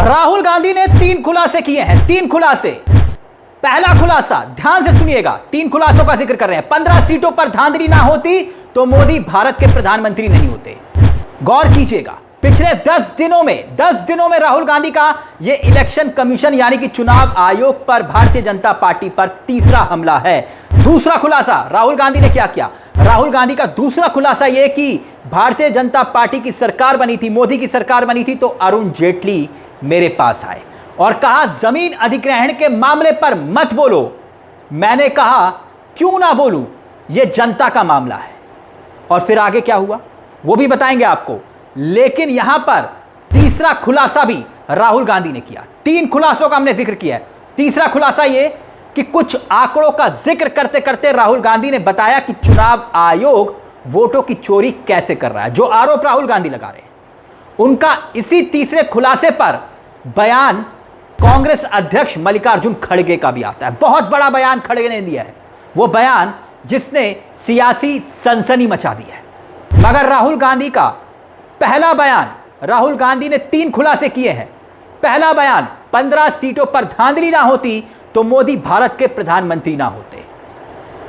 राहुल गांधी ने 3 खुलासे किए हैं। 3 खुलासे। पहला खुलासा, ध्यान से सुनिएगा, 3 खुलासों का जिक्र कर रहे हैं। 15 सीटों पर धांधली ना होती तो मोदी भारत के प्रधानमंत्री नहीं होते। गौर कीजिएगा, पिछले 10 दिनों में राहुल गांधी का यह इलेक्शन कमीशन यानी कि चुनाव आयोग पर भारतीय जनता पार्टी पर तीसरा हमला है। दूसरा खुलासा, राहुल गांधी ने क्या किया? राहुल गांधी का दूसरा खुलासा यह कि भारतीय जनता पार्टी की सरकार बनी थी, मोदी की सरकार बनी थी तो अरुण जेटली मेरे पास आए और कहा जमीन अधिग्रहण के मामले पर मत बोलो। मैंने कहा क्यों ना बोलूं, यह जनता का मामला है। और फिर आगे क्या हुआ वो भी बताएंगे आपको। लेकिन यहां पर तीसरा खुलासा भी राहुल गांधी ने किया। 3 खुलासों का हमने जिक्र किया है। तीसरा खुलासा यह कि कुछ आंकड़ों का जिक्र करते करते राहुल गांधी ने बताया कि चुनाव आयोग वोटों की चोरी कैसे कर रहा है। जो आरोप राहुल गांधी लगा रहे हैं उनका इसी तीसरे खुलासे पर बयान कांग्रेस अध्यक्ष मल्लिकार्जुन खड़गे का भी आता है। बहुत बड़ा बयान खड़गे ने दिया है, वो बयान जिसने सियासी सनसनी मचा दी है। मगर राहुल गांधी का पहला बयान, राहुल गांधी ने 3 खुलासे किए हैं। पहला बयान, 15 सीटों पर धांधली ना होती तो मोदी भारत के प्रधानमंत्री ना होते।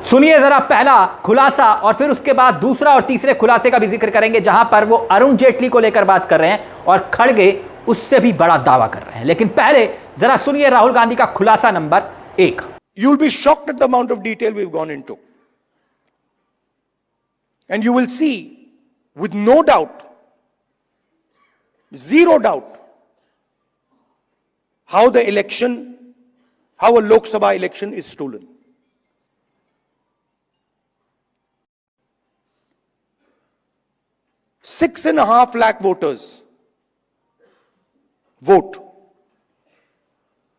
सुनिए जरा पहला खुलासा और फिर उसके बाद दूसरा और तीसरे खुलासे का भी जिक्र करेंगे, जहां पर वो अरुण जेटली को लेकर बात कर रहे हैं और खड़गे उससे भी बड़ा दावा कर रहे हैं। लेकिन पहले जरा सुनिए राहुल गांधी का खुलासा number 1। You will be shocked at the amount of detail we've gone into. And you will see, with no doubt, zero doubt, how a Lok Sabha election is stolen. 6.5 lakh voters vote,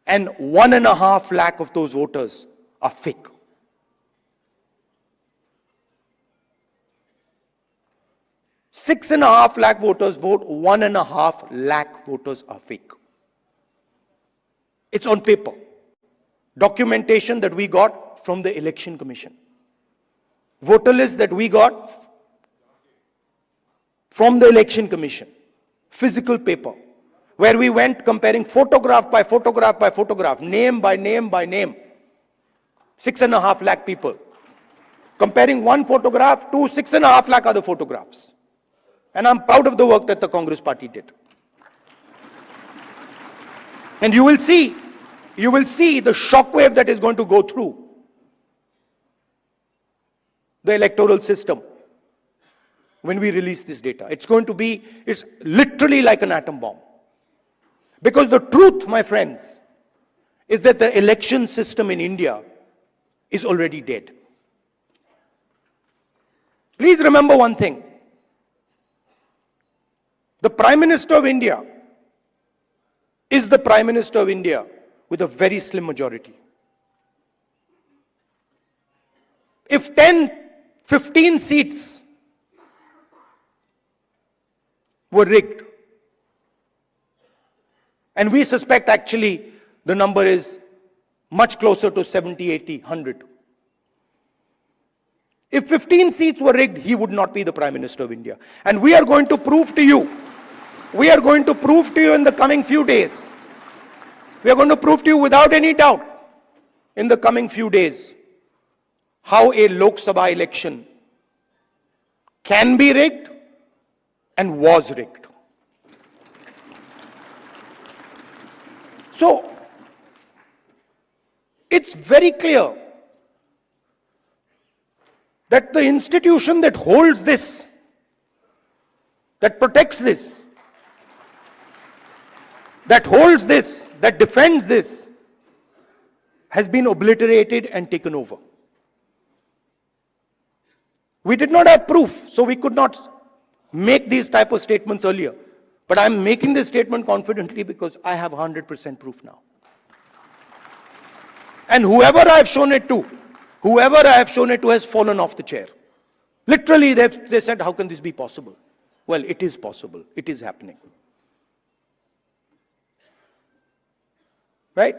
and 1.5 lakh of those voters are fake. Six and a half lakh voters vote, 1.5 lakh voters are fake. It's on paper. Documentation that we got from the Election Commission. Voter list that we got from the Election Commission. Physical paper. Where we went comparing photograph by photograph by photograph, name by name by name. 6.5 lakh people. Comparing one photograph to 6.5 lakh other photographs. And I'm proud of the work that the Congress party did. And you will see the shockwave that is going to go through the electoral system when we release this data. It's literally like an atom bomb. Because the truth, my friends, is that the election system in India is already dead. Please remember one thing. The Prime Minister of India is the Prime Minister of India with a very slim majority. If 10, 15 seats were rigged, and we suspect actually the number is much closer to 70, 80, 100. If 15 seats were rigged, he would not be the Prime Minister of India. And we are going to prove to you in the coming few days. We are going to prove to you without any doubt in the coming few days how a Lok Sabha election can be rigged and was rigged. So, it's very clear that the institution that holds this, that protects this, that holds this, that defends this, has been obliterated and taken over. We did not have proof, so we could not make these type of statements earlier. But I'm making this statement confidently because I have 100% proof now. And whoever I have shown it to has fallen off the chair. Literally, they said, how can this be possible? Well, it is possible. It is happening. Right?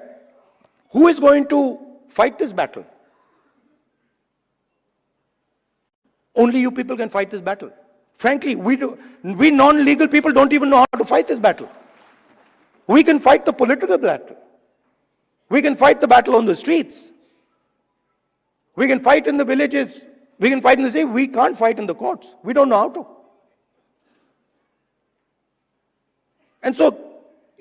Who is going to fight this battle? Only you people can fight this battle. Frankly, we non-legal people don't even know how to fight this battle. We can fight the political battle. We can fight the battle on the streets. We can fight in the villages. We can fight in the city. We can't fight in the courts. We don't know how to. And so,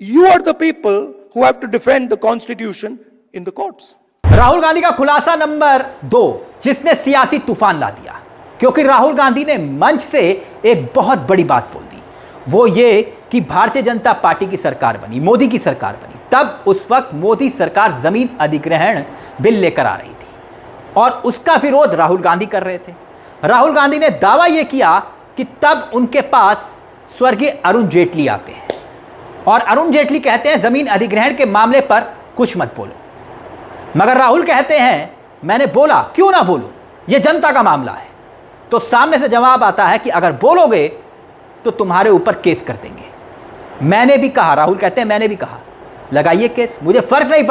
you are the people who have to defend the constitution in the courts. Rahul Gandhi का खुलासा number 2 जिसने सियासी तूफान ला दिया, क्योंकि राहुल गांधी ने मंच से एक बहुत बड़ी बात बोल दी, वो ये कि भारतीय जनता पार्टी की सरकार बनी, मोदी की सरकार बनी, तब उस वक्त मोदी सरकार जमीन अधिग्रहण बिल लेकर आ रही थी और उसका विरोध राहुल गांधी कर रहे थे। राहुल गांधी ने दावा यह किया कि तब उनके पास स्वर्गीय अरुण जेटली आते हैं और अरुण जेटली कहते हैं जमीन अधिग्रहण के मामले पर कुछ मत बोलो, मगर राहुल कहते हैं मैंने बोला, क्यों ना बोलूं, यह जनता का मामला है। तो सामने से जवाब आता है कि अगर बोलोगे तो तुम्हारे ऊपर केस कर देंगे। मैंने भी कहा, राहुल कहते हैं मैंने भी कहा लगाइए केस, मुझे फर्क नहीं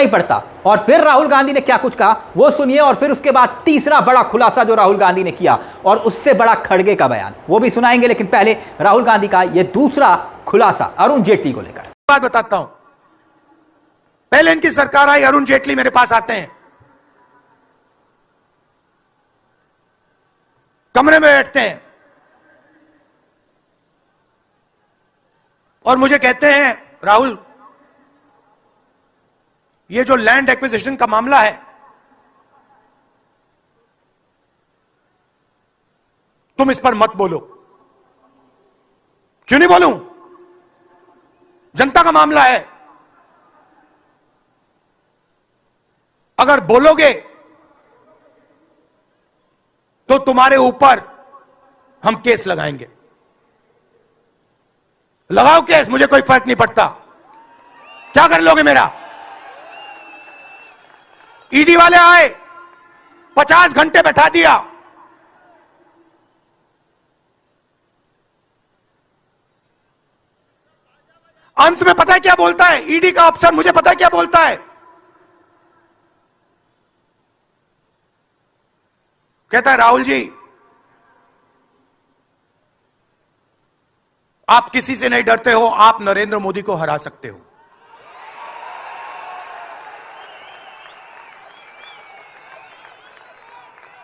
पड़ता। और फिर राहुल गांधी ने क्या कुछ कहा वो सुनिए, और फिर उसके बाद तीसरा बड़ा खुलासा जो राहुल गांधी ने किया और उससे बड़ा खड़गे का बयान वो भी सुनाएंगे, लेकिन पहले राहुल गांधी का यह दूसरा खुलासा अरुण जेटली को लेकर। बात बताता हूं, पहले इनकी सरकार आई, अरुण जेटली मेरे पास आते हैं, कमरे में बैठते हैं और मुझे कहते हैं राहुल, ये जो लैंड एक्विजिशन का मामला है तुम इस पर मत बोलो। क्यों नहीं बोलूं? जनता का मामला है, अगर बोलोगे तो तुम्हारे ऊपर हम केस लगाएंगे। लगाओ केस, मुझे कोई फर्क नहीं पड़ता। क्या कर लोगे मेरा? ईडी वाले आए, 50 घंटे बैठा दिया, अंत में पता है क्या बोलता है ईडी का अफसर? मुझे पता है क्या बोलता है? कहता है राहुल जी, आप किसी से नहीं डरते हो, आप नरेंद्र मोदी को हरा सकते हो।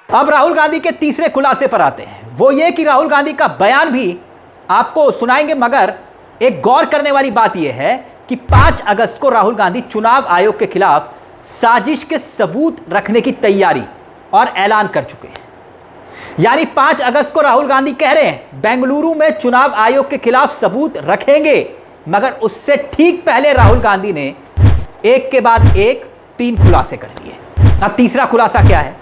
अब राहुल गांधी के तीसरे खुलासे पर आते हैं, वो ये कि राहुल गांधी का बयान भी आपको सुनाएंगे, मगर एक गौर करने वाली बात यह है कि 5 अगस्त को राहुल गांधी चुनाव आयोग के खिलाफ साजिश के सबूत रखने की तैयारी और ऐलान कर चुके हैं। यानी 5 अगस्त को राहुल गांधी कह रहे हैं बेंगलुरु में चुनाव आयोग के खिलाफ सबूत रखेंगे, मगर उससे ठीक पहले राहुल गांधी ने एक के बाद एक 3 खुलासे कर दिए। अब तीसरा खुलासा क्या है?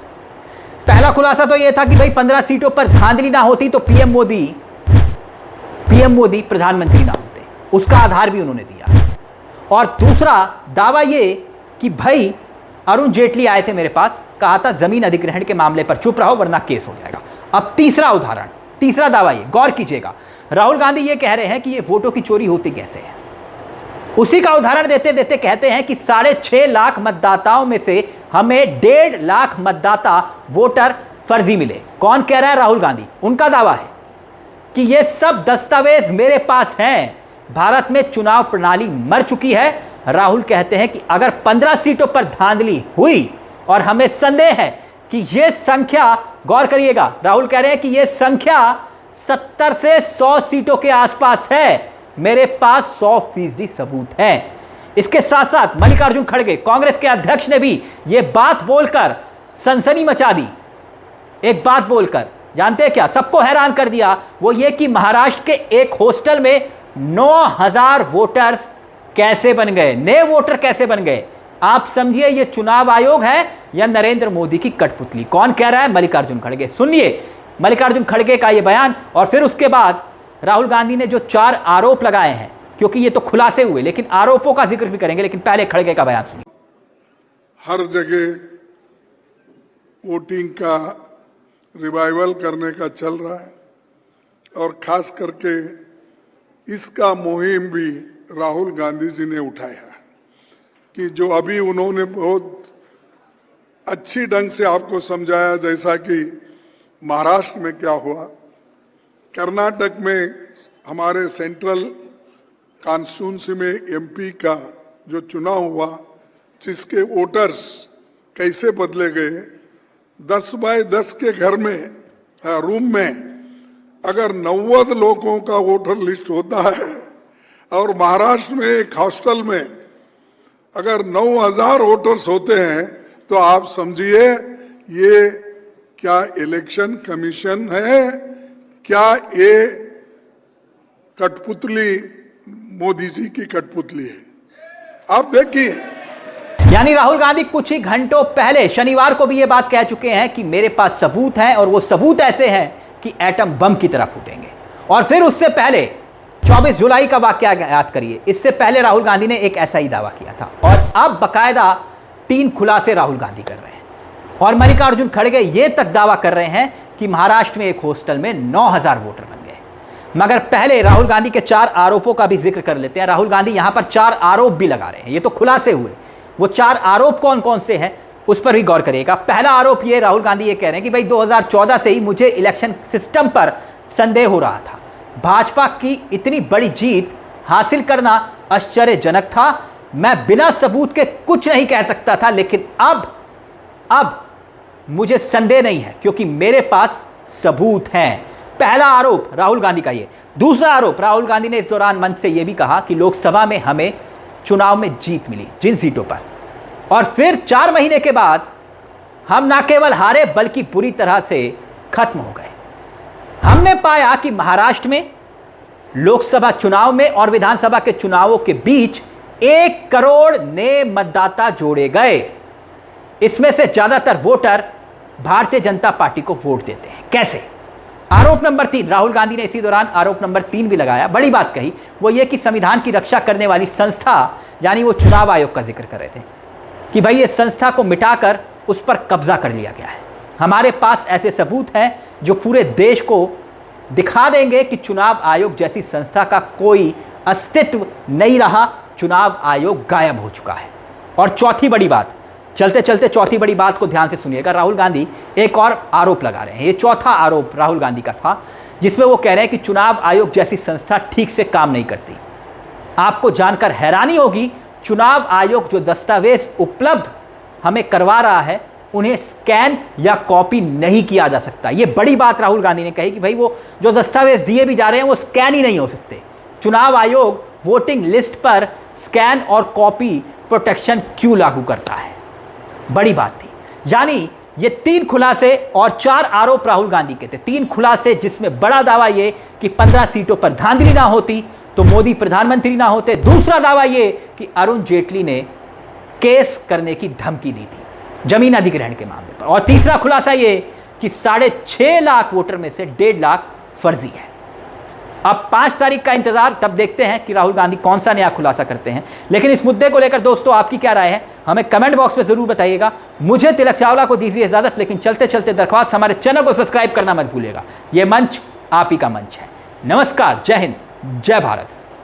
पहला खुलासा तो यह था कि भाई 15 सीटों पर धांधली ना होती तो पीएम मोदी प्रधानमंत्री ना होते, उसका आधार भी उन्होंने दिया। और दूसरा दावा यह कि भाई अरुण जेटली आए थे मेरे पास, कहा था जमीन अधिग्रहण के मामले पर चुप रहो वरना केस हो जाएगा। अब तीसरा उदाहरण, तीसरा दावा, ये गौर कीजिएगा, राहुल गांधी ये कह रहे हैं कि ये वोटों की चोरी होती कैसे है। उसी का उदाहरण देते देते कहते हैं कि 6.5 लाख मतदाताओं में से हमें 1.5 लाख मतदाता वोटर फर्जी मिले। कौन कह रहा है? राहुल गांधी। उनका दावा है कि ये सब दस्तावेज मेरे पास हैं, भारत में चुनाव प्रणाली मर चुकी है। राहुल कहते हैं कि अगर 15 सीटों पर धांधली हुई और हमें संदेह है कि यह संख्या, गौर करिएगा, राहुल कह रहे हैं कि यह संख्या 70 से 100 सीटों के आसपास है, मेरे पास 100% सबूत हैं। इसके साथ साथ मल्लिकार्जुन खड़गे, कांग्रेस के अध्यक्ष, ने भी यह बात बोलकर सनसनी मचा दी। एक बात बोलकर, जानते हैं क्या, सबको हैरान कर दिया, वो ये कि महाराष्ट्र के एक हॉस्टल में 9000 वोटर्स कैसे बन गए, नए वोटर कैसे बन गए। आप समझिए ये चुनाव आयोग है या नरेंद्र मोदी की कठपुतली। कौन कह रहा है? मल्लिकार्जुन खड़गे। सुनिए मल्लिकार्जुन खड़गे का ये बयान, और फिर उसके बाद राहुल गांधी ने जो 4 आरोप लगाए हैं, क्योंकि ये तो खुलासे हुए, लेकिन आरोपों का जिक्र भी करेंगे, लेकिन पहले खड़गे का बयान सुनिए। हर जगह वोटिंग का रिवाइवल करने का चल रहा है, और खास करके इसका मुहिम भी राहुल गांधी जी ने उठाया कि जो अभी उन्होंने बहुत अच्छी ढंग से आपको समझाया, जैसा कि महाराष्ट्र में क्या हुआ, कर्नाटक में हमारे सेंट्रल कॉन्स्टिट्यूंसी में एमपी का जो चुनाव हुआ, जिसके वोटर्स कैसे बदले गए, 10 बाय 10 के घर में रूम में अगर 90 लोगों का वोटर लिस्ट होता है और महाराष्ट्र में एक हॉस्टल में अगर 9000 वोटर्स होते हैं, तो आप समझिए ये क्या इलेक्शन कमीशन है, क्या ये कठपुतली मोदी जी की कठपुतली है। आप देखिए, यानी राहुल गांधी कुछ ही घंटों पहले शनिवार को भी ये बात कह चुके हैं कि मेरे पास सबूत हैं और वो सबूत ऐसे हैं कि एटम बम की तरह फूटेंगे। और फिर उससे पहले 24 जुलाई का वाकया याद करिए, इससे पहले राहुल गांधी ने एक ऐसा ही दावा किया था और अब बकायदा 3 खुलासे राहुल गांधी कर रहे हैं। और मल्लिकार्जुन खड़गे ये तक दावा कर रहे हैं कि महाराष्ट्र में एक हॉस्टल में 9000 वोटर बन गए। मगर पहले राहुल गांधी के 4 आरोपों का भी जिक्र कर लेते हैं। राहुल गांधी यहां पर 4 आरोप भी लगा रहे हैं, ये तो खुलासे हुए। वो 4 आरोप कौन कौन से हैं उस पर भी गौर करिएगा। पहला आरोप ये, राहुल गांधी ये कह रहे हैं कि भाई 2014 से ही मुझे इलेक्शन सिस्टम पर संदेह हो रहा था। भाजपा की इतनी बड़ी जीत हासिल करना आश्चर्यजनक था। मैं बिना सबूत के कुछ नहीं कह सकता था, लेकिन अब मुझे संदेह नहीं है क्योंकि मेरे पास सबूत हैं। पहला आरोप राहुल गांधी का ये। दूसरा आरोप, राहुल गांधी ने इस दौरान मंच से यह भी कहा कि लोकसभा में हमें चुनाव में जीत मिली जिन सीटों पर, और फिर 4 महीने के बाद हम ना केवल हारे बल्कि बुरी तरह से खत्म हो गए। हमने पाया कि महाराष्ट्र में लोकसभा चुनाव में और विधानसभा के चुनावों के बीच 1 करोड़ नए मतदाता जोड़े गए। इसमें से ज्यादातर वोटर भारतीय जनता पार्टी को वोट देते हैं। कैसे? आरोप नंबर 3, राहुल गांधी ने इसी दौरान आरोप नंबर 3 भी लगाया, बड़ी बात कही, वो ये कि संविधान की रक्षा करने वाली संस्था यानी वो चुनाव आयोग का जिक्र कर रहे थे कि भाई ये संस्था को मिटाकर उस पर कब्जा कर लिया गया है। हमारे पास ऐसे सबूत हैं जो पूरे देश को दिखा देंगे कि चुनाव आयोग जैसी संस्था का कोई अस्तित्व नहीं रहा, चुनाव आयोग गायब हो चुका है। और चौथी बड़ी बात, चलते चलते चौथी बड़ी बात को ध्यान से सुनिएगा। राहुल गांधी एक और आरोप लगा रहे हैं, ये चौथा आरोप राहुल गांधी का था, जिसमें वो कह रहे हैं कि चुनाव आयोग जैसी संस्था ठीक से काम नहीं करती। आपको जानकर हैरानी होगी, चुनाव आयोग जो दस्तावेज उपलब्ध हमें करवा रहा है उन्हें स्कैन या कॉपी नहीं किया जा सकता। ये बड़ी बात राहुल गांधी ने कही कि भाई वो जो दस्तावेज दिए भी जा रहे हैं वो स्कैन ही नहीं हो सकते। चुनाव आयोग वोटिंग लिस्ट पर स्कैन और कॉपी प्रोटेक्शन क्यों लागू करता है? बड़ी बात थी। यानी ये 3 खुलासे और 4 आरोप राहुल गांधी के थे। 3 खुलासे जिसमें बड़ा दावा ये कि 15 सीटों पर धांधली ना होती तो मोदी प्रधानमंत्री ना होते। दूसरा दावा ये कि अरुण जेटली ने केस करने की धमकी दी थी जमीन अधिग्रहण के मामले पर। और तीसरा खुलासा ये कि 6.5 लाख वोटर में से 1.5 लाख फर्जी है। अब 5 तारीख का इंतजार, तब देखते हैं कि राहुल गांधी कौन सा नया खुलासा करते हैं। लेकिन इस मुद्दे को लेकर दोस्तों आपकी क्या राय है, हमें कमेंट बॉक्स में जरूर बताइएगा। मुझे तिलक चावला को दीजिए इजाजत, लेकिन चलते चलते दरख्वास्त, हमारे चैनल को सब्सक्राइब करना मत भूलिएगा। यह मंच आप ही का मंच है। नमस्कार, जय हिंद, जय भारत।